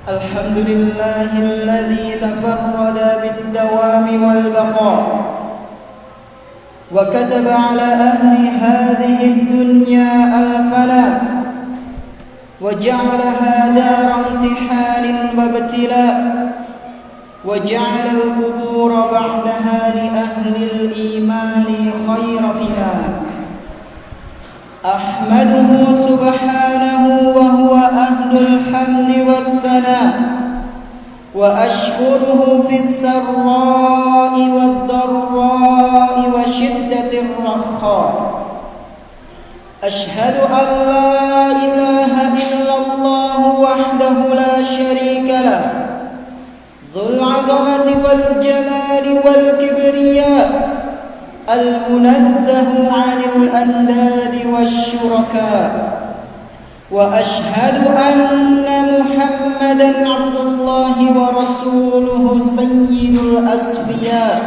الحمد لله الذي تفرد بالدوام والبقاء وكتب على أهل هذه الدنيا الفناء وجعلها دار امتحان وابتلاء وجعل القبور بعدها لأهل الإيمان خير فناء أحمده سبحانه وهو أهل الحمد والثناء وأشكره في السراء والضراء وشدة الرخاء أشهد أن لا إله إلا الله وحده لا شريك له ذو العظمة والجلال والكبرياء المنزه عن الأنداد والشركاء وأشهد أن محمدًا عبد الله ورسوله سيد الأصفياء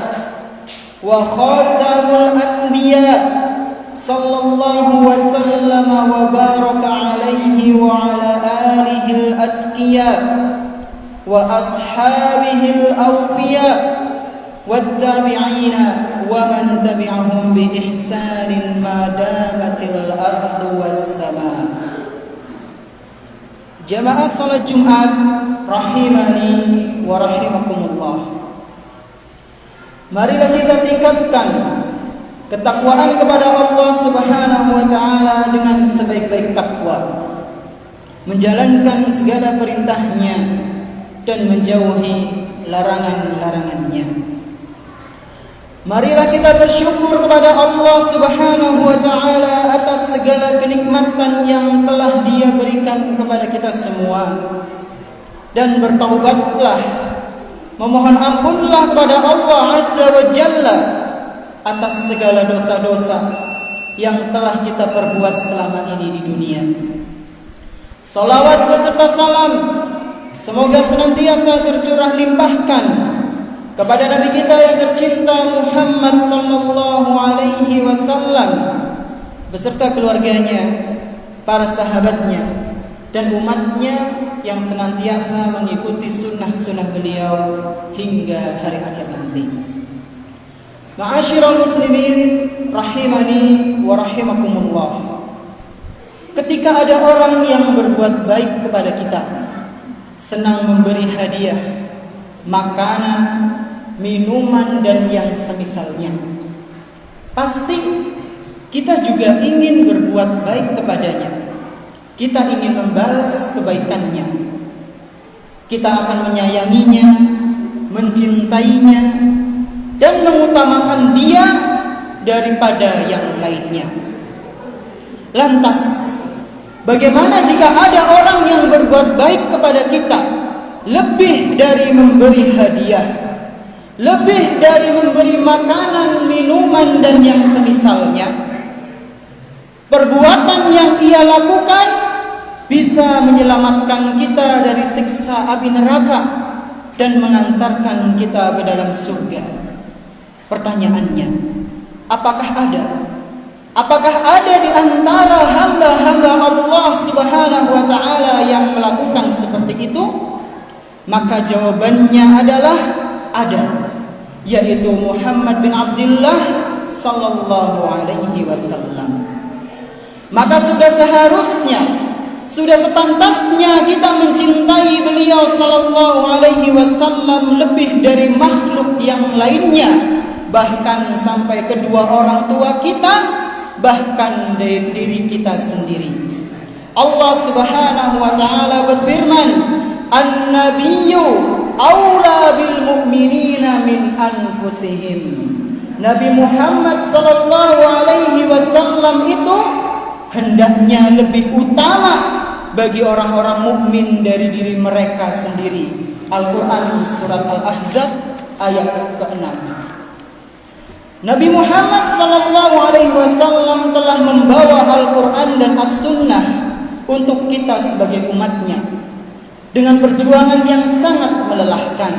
وخاتم الأنبياء صلى الله وسلم وبارك عليه وعلى آله الأتقياء وأصحابه الأوفياء والتابعين ومن تبعهم بإحسان ما دامت الأرض والسماء. Jamaah salat Jumat rahimani wa rahimakumullah. Marilah kita tingkatkan ketakwaan kepada Allah Subhanahu wa taala dengan sebaik-baik takwa, menjalankan segala perintahnya dan menjauhi larangan-larangannya. Marilah kita bersyukur kepada Allah Subhanahu wa taala atas segala kenikmatan yang telah Dia berikan kepada kita semua, dan bertaubatlah, memohon ampunlah kepada Allah Azza wa Jalla atas segala dosa-dosa yang telah kita perbuat selama ini di dunia. Salawat beserta salam semoga senantiasa tercurah limpahkan kepada Nabi kita yang tercinta Muhammad sallallahu alaihi wasallam beserta keluarganya, para sahabatnya dan umatnya yang senantiasa mengikuti sunnah-sunnah beliau hingga hari akhir nanti. Ma'asyiral muslimin rahimani wa rahimakumullah. Ketika ada orang yang berbuat baik kepada kita, senang memberi hadiah, makanan, minuman dan yang semisalnya, pasti kita juga ingin berbuat baik kepadanya. Kita ingin membalas kebaikannya. Kita akan menyayanginya, mencintainya, dan mengutamakan dia daripada yang lainnya. Lantas, bagaimana jika ada orang yang berbuat baik kepada kita lebih dari memberi hadiah, lebih dari memberi makanan, minuman dan yang semisalnya? Perbuatan yang ia lakukan bisa menyelamatkan kita dari siksa api neraka dan mengantarkan kita ke dalam surga. Pertanyaannya, apakah ada di antara hamba-hamba Allah Subhanahu wa taala yang melakukan seperti itu? Maka jawabannya adalah ada, yaitu Muhammad bin Abdullah sallallahu alaihi wasallam. Maka sudah seharusnya, sudah sepantasnya kita mencintai beliau sallallahu alaihi wasallam lebih dari makhluk yang lainnya, bahkan sampai kedua orang tua kita, bahkan dari diri kita sendiri. Allah Subhanahu wa taala berfirman, "An-nabiyyu aula bil mu'minina min anfusihim." Nabi Muhammad sallallahu alaihi wasallam itu hendaknya lebih utama bagi orang-orang mukmin dari diri mereka sendiri. Al-Qur'an surat Al-Ahzab ayat ke-6. Nabi Muhammad sallallahu alaihi wasallam telah membawa Al-Qur'an dan As-Sunnah untuk kita sebagai umatnya dengan perjuangan yang sangat melelahkan.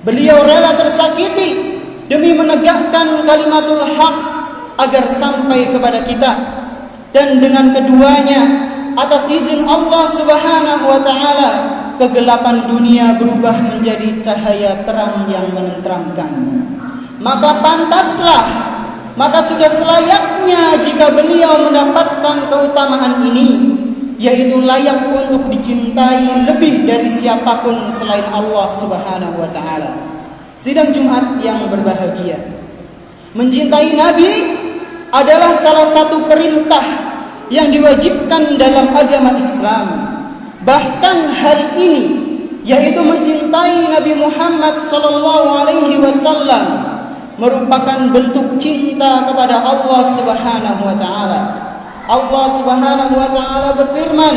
Beliau rela tersakiti demi menegakkan kalimatul haq agar sampai kepada kita, dan dengan keduanya atas izin Allah Subhanahu wa taala kegelapan dunia berubah menjadi cahaya terang yang menenteramkan. Maka pantaslah, maka sudah selayaknya jika beliau mendapatkan keutamaan ini, yaitu layak untuk dicintai lebih dari siapapun selain Allah Subhanahu wa taala. Sidang Jumat yang berbahagia, mencintai Nabi adalah salah satu perintah yang diwajibkan dalam agama Islam. Bahkan hal ini, yaitu mencintai Nabi Muhammad sallallahu alaihi wasallam, merupakan bentuk cinta kepada Allah Subhanahu wa taala. Allah Subhanahu wa taala berfirman,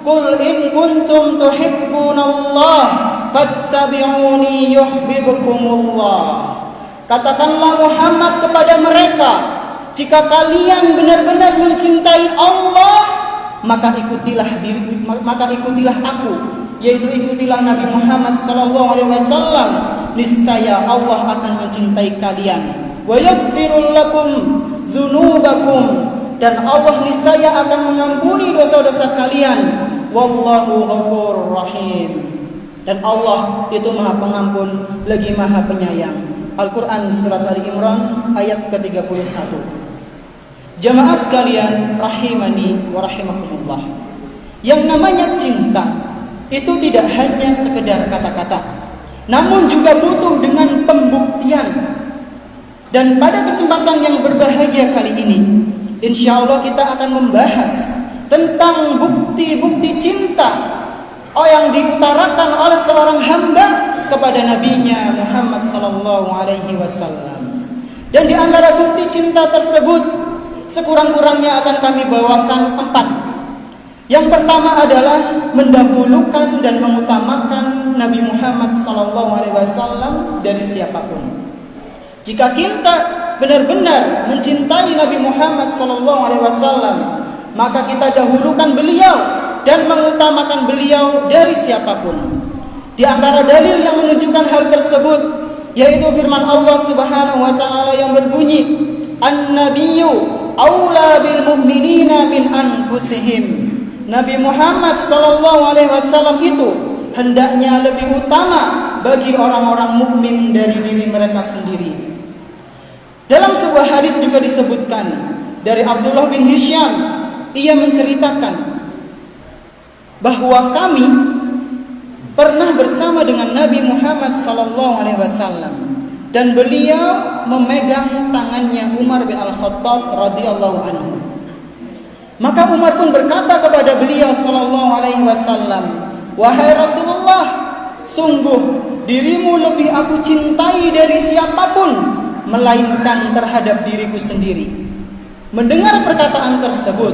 "Qul in kuntum tuhibbunallah fattabi'uni yuhibbukumullah." Katakanlah Muhammad kepada mereka, jika kalian benar-benar mencintai Allah, maka ikutilah aku, yaitu ikutilah Nabi Muhammad sallallahu alaihi wasallam. Niscaya Allah akan mencintai kalian. Wa yaghfirul lakum dzunubakum, dan Allah niscaya akan mengampuni dosa-dosa kalian. Wallahu ghafurur rahim, dan Allah itu Maha Pengampun lagi Maha Penyayang. Al-Qur'an surat Ali Imran ayat ke-31. Jamaah sekalian rahimani wa rahimakumullah, yang namanya cinta itu tidak hanya sekedar kata-kata, namun juga butuh dengan pembuktian. Dan pada kesempatan yang berbahagia kali ini, insya Allah kita akan membahas tentang bukti-bukti cinta yang diutarakan oleh seorang hamba kepada nabinya Muhammad sallallahu alaihi wasallam. Dan di antara bukti cinta tersebut, sekurang-kurangnya akan kami bawakan 4. Yang pertama adalah mendahulukan dan mengutamakan Nabi Muhammad SAW dari siapapun. Jika kita benar-benar mencintai Nabi Muhammad SAW, maka kita dahulukan beliau dan mengutamakan beliau dari siapapun. Di antara dalil yang menunjukkan hal tersebut, yaitu firman Allah Subhanahu wa taala yang berbunyi, "An-nabiyyu aula bil mu'minina min anfusihim." Nabi Muhammad sallallahu alaihi wasallam itu hendaknya lebih utama bagi orang-orang mukmin dari diri mereka sendiri. Dalam sebuah hadis juga disebutkan dari Abdullah bin Hisham, ia menceritakan bahwa kami pernah bersama dengan Nabi Muhammad sallallahu alaihi wasallam, dan beliau memegang tangannya Umar bin Al-Khattab radhiyallahu anhu. Maka Umar pun berkata kepada beliau sallallahu alaihi wasallam, "Wahai Rasulullah, sungguh dirimu lebih aku cintai dari siapapun, melainkan terhadap diriku sendiri." Mendengar perkataan tersebut,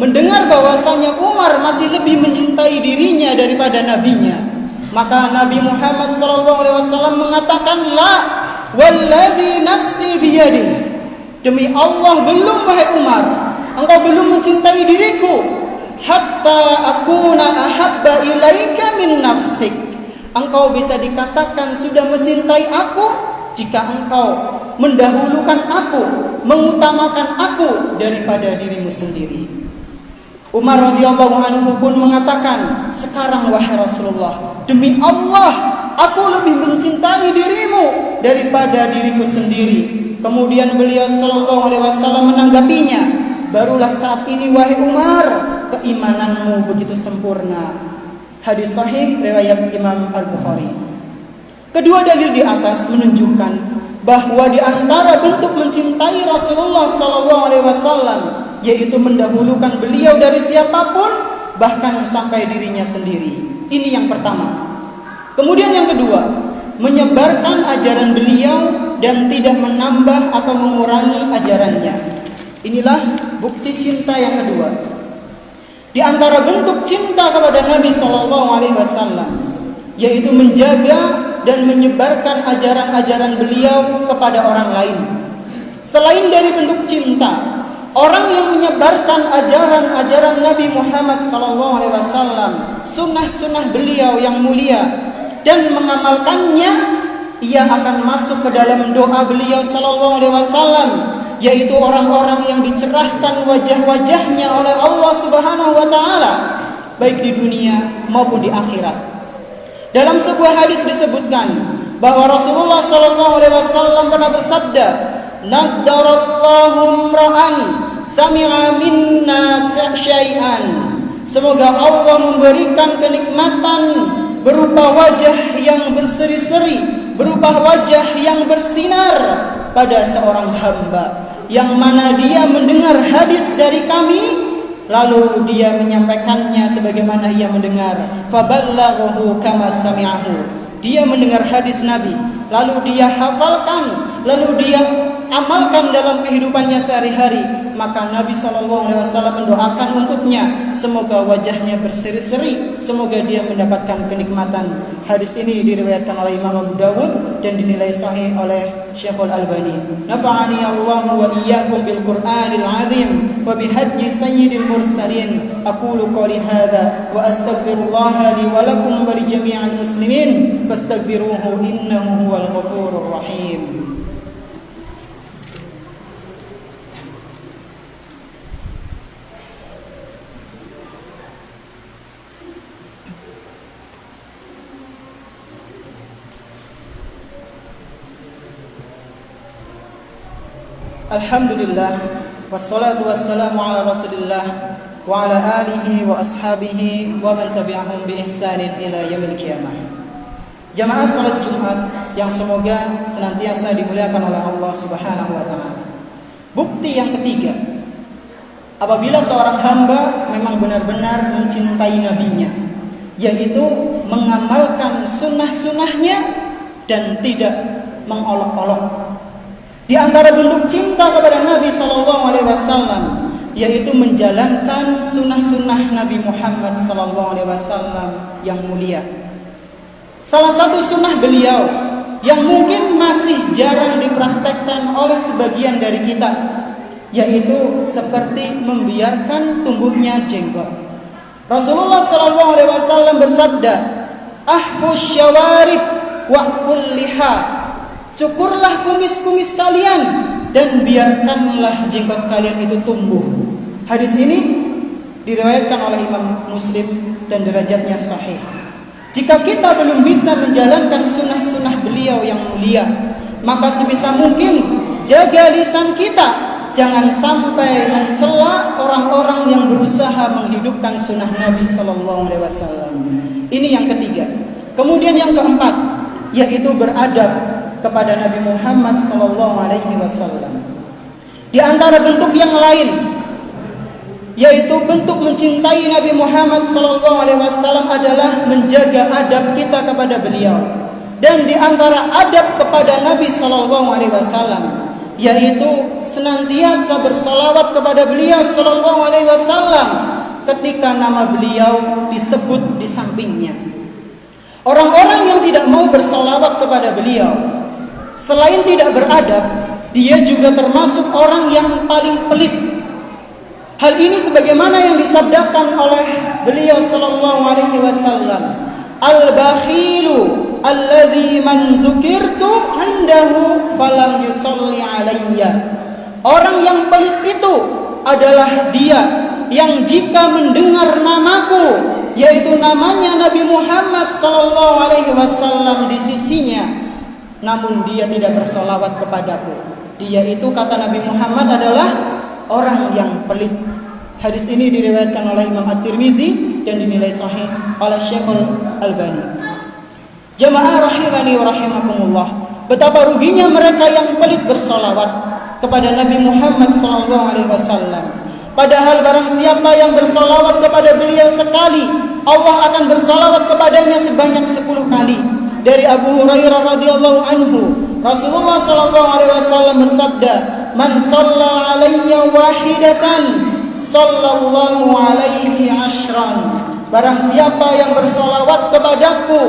mendengar bahwasanya Umar masih lebih mencintai dirinya daripada nabinya, maka Nabi Muhammad sallallahu alaihi wasallam mengatakan, "La walladzi nafsi biyadihi." Demi Allah, belum wahai Umar, engkau belum mencintai diriku hatta akuna ahabba ilaika min nafsik. Engkau bisa dikatakan sudah mencintai aku jika engkau mendahulukan aku, mengutamakan aku daripada dirimu sendiri. Umar radhiyallahu anhu pun mengatakan, "Sekarang wahai Rasulullah, demi Allah aku lebih mencintai dirimu daripada diriku sendiri." Kemudian beliau sallallahu alaihi wasallam menanggapinya, "Barulah saat ini wahai Umar, keimananmu begitu sempurna." Hadis sahih riwayat Imam Al-Bukhari. Kedua dalil di atas menunjukkan bahwa di antara bentuk mencintai Rasulullah sallallahu alaihi wasallam yaitu mendahulukan beliau dari siapapun, bahkan sampai dirinya sendiri. Ini yang pertama. Kemudian yang kedua, menyebarkan ajaran beliau dan tidak menambah atau mengurangi ajarannya. Inilah bukti cinta yang kedua. Di antara bentuk cinta kepada Nabi SAW, yaitu menjaga dan menyebarkan ajaran-ajaran beliau kepada orang lain. Selain dari bentuk cinta, orang yang menyebarkan ajaran-ajaran Nabi Muhammad SAW, sunnah-sunnah beliau yang mulia, dan mengamalkannya, ia akan masuk ke dalam doa beliau SAW, yaitu orang-orang yang dicerahkan wajah-wajahnya oleh Allah Subhanahu wa taala, baik di dunia maupun di akhirat. Dalam sebuah hadis disebutkan bahwa Rasulullah SAW pernah bersabda, "Naddarallahu ra'an sami'a minna syai'an." Semoga Allah memberikan kenikmatan berupa wajah yang berseri-seri, berupa wajah yang bersinar pada seorang hamba yang mana dia mendengar hadis dari kami, lalu dia menyampaikannya sebagaimana ia mendengar. Faballaghahu kama sami'ahu. Dia mendengar hadis Nabi, lalu dia hafalkan, lalu dia amalkan dalam kehidupannya sehari-hari. Maka Nabi SAW mendoakan untuknya, semoga wajahnya berseri-seri, semoga dia mendapatkan kenikmatan. Hadis ini diriwayatkan oleh Imam Abu Dawud dan dinilai sahih oleh Syekhul Albani. Nafa'ani Allah wa iyyakum bil Qur'anil azim wa bihadyi sayyidil mursalin. Aqulu qouli hadza wa astaghfirullah li wa lakum wa li jami'il muslimin fastaghfiruhu innahu huwal ghafurur rahim. Alhamdulillah, wassalatu wassalamu ala rasulillah wa ala alihi wa ashabihi wa man tabi'ahum bi ihsanin ila yaumil qiyamah. Jamaah salat Jumat yang semoga senantiasa dimuliakan oleh Allah Subhanahu wa taala. Bukti yang ketiga, apabila seorang hamba memang benar-benar mencintai nabinya, yaitu mengamalkan sunnah-sunnahnya dan tidak mengolok-olok. Di antara bentuk cinta kepada Nabi SAW, yaitu menjalankan sunnah-sunnah Nabi Muhammad SAW yang mulia. Salah satu sunnah beliau yang mungkin masih jarang dipraktekkan oleh sebagian dari kita, yaitu seperti membiarkan tumbuhnya jenggot. Rasulullah SAW bersabda, "Ahfuz syawarib waqful liha." Cukurlah kumis-kumis kalian dan biarkanlah jenggot kalian itu tumbuh. Hadis ini diriwayatkan oleh Imam Muslim dan derajatnya sahih. Jika kita belum bisa menjalankan sunnah-sunnah beliau yang mulia, maka sebisa mungkin jaga lisan kita, jangan sampai mencela orang-orang yang berusaha menghidupkan sunnah Nabi SAW. Ini yang ketiga. Kemudian yang keempat, yaitu beradab kepada Nabi Muhammad SAW. Di antara bentuk yang lain, yaitu bentuk mencintai Nabi Muhammad SAW adalah menjaga adab kita kepada beliau. Dan di antara adab kepada Nabi SAW, yaitu senantiasa bersolawat kepada beliau SAW ketika nama beliau disebut di sampingnya. Orang-orang yang tidak mau bersolawat kepada beliau, selain tidak beradab, dia juga termasuk orang yang paling pelit. Hal ini sebagaimana yang disabdakan oleh beliau sallallahu alaihi wasallam, "Al-bakhilu alladzi man dzukirtu 'indahu falam yusalli 'alayya." Orang yang pelit itu adalah dia yang jika mendengar namaku, yaitu namanya Nabi Muhammad sallallahu alaihi wasallam di sisinya, namun dia tidak bersolawat kepadaku. Dia itu, kata Nabi Muhammad, adalah orang yang pelit. Hadis ini diriwayatkan oleh Imam At-Tirmizi dan dinilai sahih oleh Syekhul Albani. Jamaah rahimani wa rahimakumullah, betapa ruginya mereka yang pelit bersolawat kepada Nabi Muhammad SAW. Padahal barang siapa yang bersolawat kepada beliau sekali, Allah akan bersolawat kepadanya sebanyak 10 kali. Dari Abu Hurairah radhiyallahu anhu, Rasulullah SAW bersabda, "Man shalla 'alayya wahidatan, sallallahu 'alaihi 'ashran." Barang siapa yang bersolawat kepadaku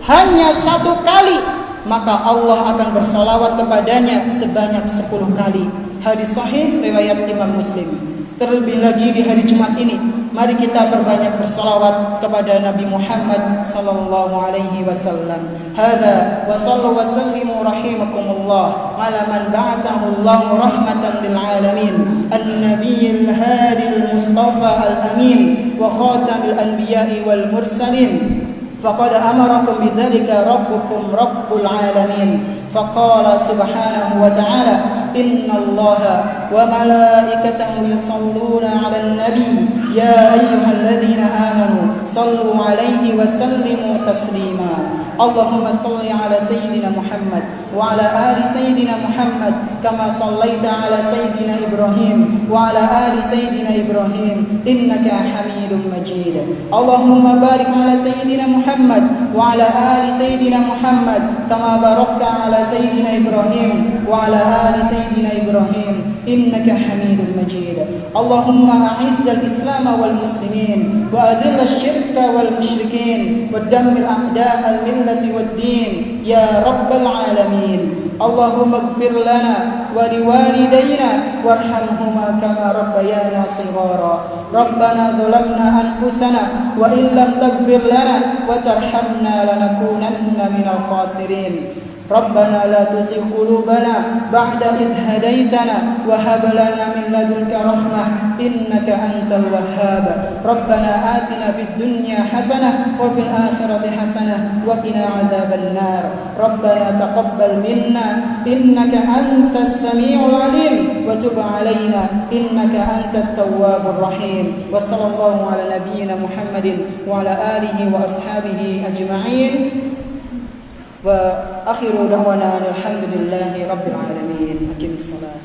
hanya 1 kali, maka Allah akan bersolawat kepadanya sebanyak 10 kali. Hadis sahih riwayat Imam Muslim. Terlebih lagi di hari Jumat ini, mari kita berbanyak bersolawat kepada Nabi Muhammad sallallahu alaihi wasallam. Hadza wa sallu wa sallimu rahimakumullah ala man ba'athahu Allah rahmatan lil alamin, an-nabiyil hadil mustafa al-amin wa khatamil anbiya'i wal mursalin. فقد أمركم بذلك ربكم رب العالمين فقال سبحانه وتعالى إن الله وملائكته يصلون على النبي يا أيها الذين آمنوا صلوا عليه وسلموا تسليما اللهم صل على سيدنا محمد وعلى آل سيدنا محمد كما صليت على سيدنا إبراهيم وعلى آل سيدنا إبراهيم إنك حميد مجيد اللهم بارك على سيدنا محمد وعلى آل سيدنا محمد كما باركت على سيدنا إبراهيم وعلى آل سيدنا إبراهيم إنك حميد مجيد اللهم أعز الإسلام والمسلمين وأذل الشرك والمشركين ودمر أعداء الملة والدين يا رب العالمين اللهم اغفر لنا ولوالدينا وارحمهما كما ربيانا صغارا ربنا ظلمنا أنفسنا وإن لم تغفر لنا وترحمنا لنكونن من الخاسرين ربنا لا تزغ قلوبنا بعد إذ هديتنا وهب لنا من لدنك رحمة إنك أنت الوهاب ربنا آتنا في الدنيا حسنة وفي الآخرة حسنة وقنا عذاب النار ربنا تقبل منا إنك أنت السميع العليم وتب علينا إنك أنت التواب الرحيم وصلى الله على نبينا محمد وعلى آله وأصحابه أجمعين وآخر دعوانا الحمد لله رب العالمين أقم الصلاة